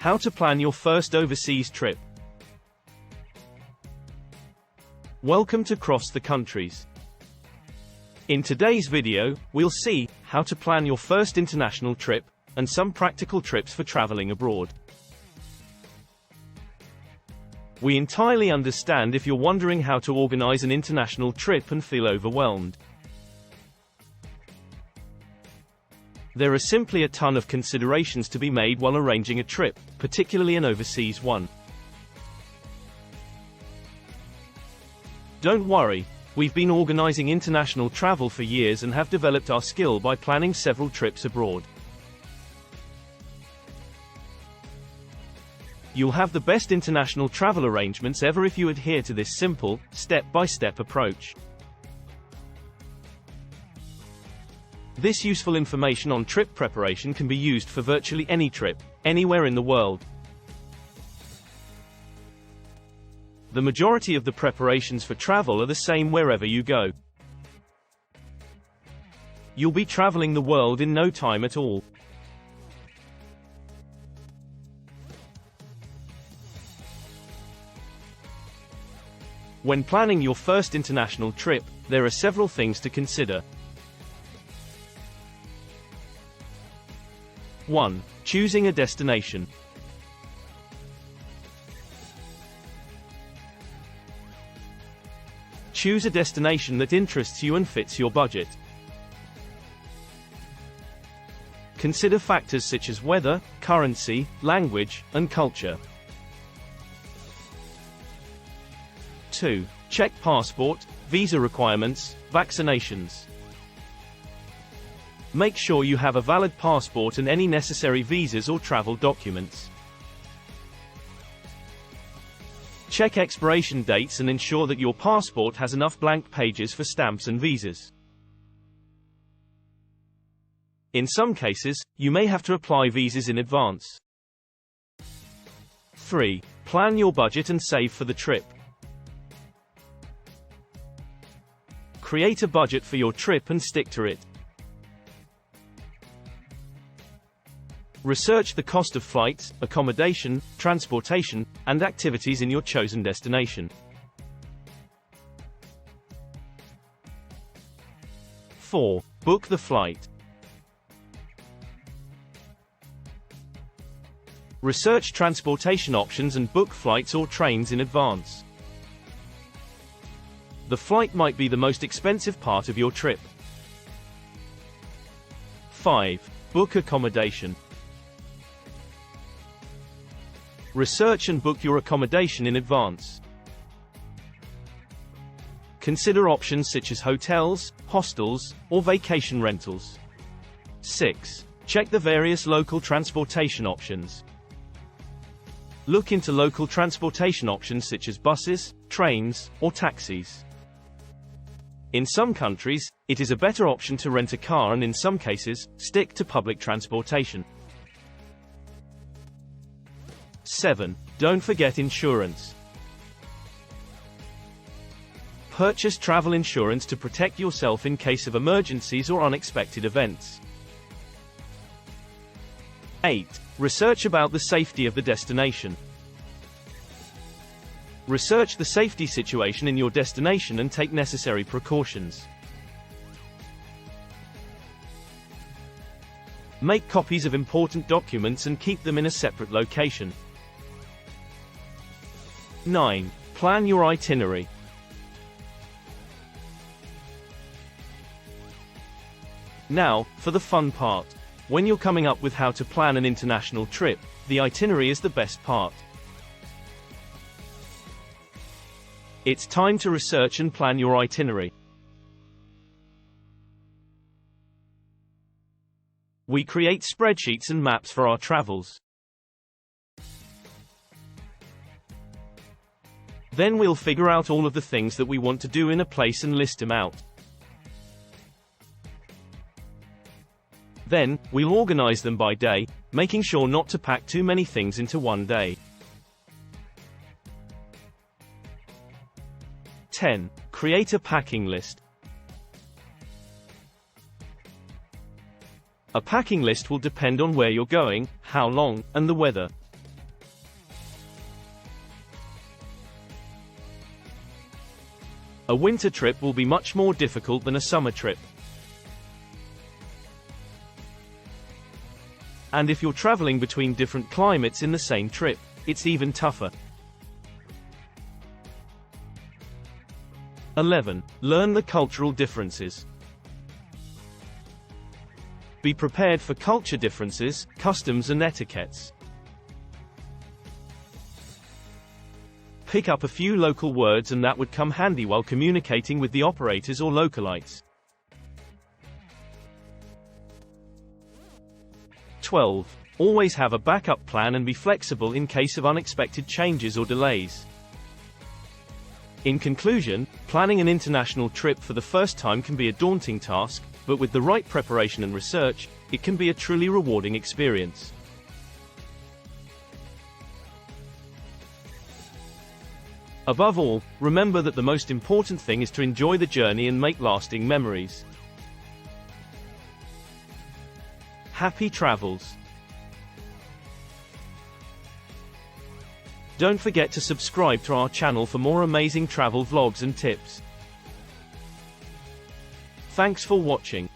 How to plan your first overseas trip. Welcome to Cross the Countries. In today's video, we'll see how to plan your first international trip, and some practical tips for traveling abroad. We entirely understand if you're wondering how to organize an international trip and feel overwhelmed. There are simply a ton of considerations to be made while arranging a trip, particularly an overseas one. Don't worry, we've been organizing international travel for years and have developed our skill by planning several trips abroad. You'll have the best international travel arrangements ever if you adhere to this simple, step-by-step approach. This useful information on trip preparation can be used for virtually any trip, anywhere in the world. The majority of the preparations for travel are the same wherever you go. You'll be traveling the world in no time at all. When planning your first international trip, there are several things to consider. 1. Choosing a destination. Choose a destination that interests you and fits your budget. Consider factors such as weather, currency, language, and culture. 2. Check passport, visa requirements, vaccinations. Make sure you have a valid passport and any necessary visas or travel documents. Check expiration dates and ensure that your passport has enough blank pages for stamps and visas. In some cases, you may have to apply visas in advance. 3. Plan your budget and save for the trip. Create a budget for your trip and stick to it. Research the cost of flights, accommodation, transportation, and activities in your chosen destination. 4. Book the flight. Research transportation options and book flights or trains in advance. The flight might be the most expensive part of your trip. 5. Book accommodation. Research and book your accommodation in advance. Consider options such as hotels, hostels, or vacation rentals. 6. Check the various local transportation options. Look into local transportation options such as buses, trains, or taxis. In some countries, it is a better option to rent a car, and in some cases, stick to public transportation. 7. Don't forget insurance. Purchase travel insurance to protect yourself in case of emergencies or unexpected events. 8. Research about the safety of the destination. Research the safety situation in your destination and take necessary precautions. Make copies of important documents and keep them in a separate location. 9. Plan your itinerary. Now, for the fun part. When you're coming up with how to plan an international trip, the itinerary is the best part. It's time to research and plan your itinerary. We create spreadsheets and maps for our travels. Then we'll figure out all of the things that we want to do in a place and list them out. Then, we'll organize them by day, making sure not to pack too many things into one day. 10. Create a packing list. A packing list will depend on where you're going, how long, and the weather. A winter trip will be much more difficult than a summer trip. And if you're traveling between different climates in the same trip, it's even tougher. 11. Learn the cultural differences. Be prepared for culture differences, customs and etiquettes. Pick up a few local words and that would come handy while communicating with the operators or localites. 12. Always have a backup plan and be flexible in case of unexpected changes or delays. In conclusion, planning an international trip for the first time can be a daunting task, but with the right preparation and research, it can be a truly rewarding experience. Above all, remember that the most important thing is to enjoy the journey and make lasting memories. Happy travels! Don't forget to subscribe to our channel for more amazing travel vlogs and tips. Thanks for watching.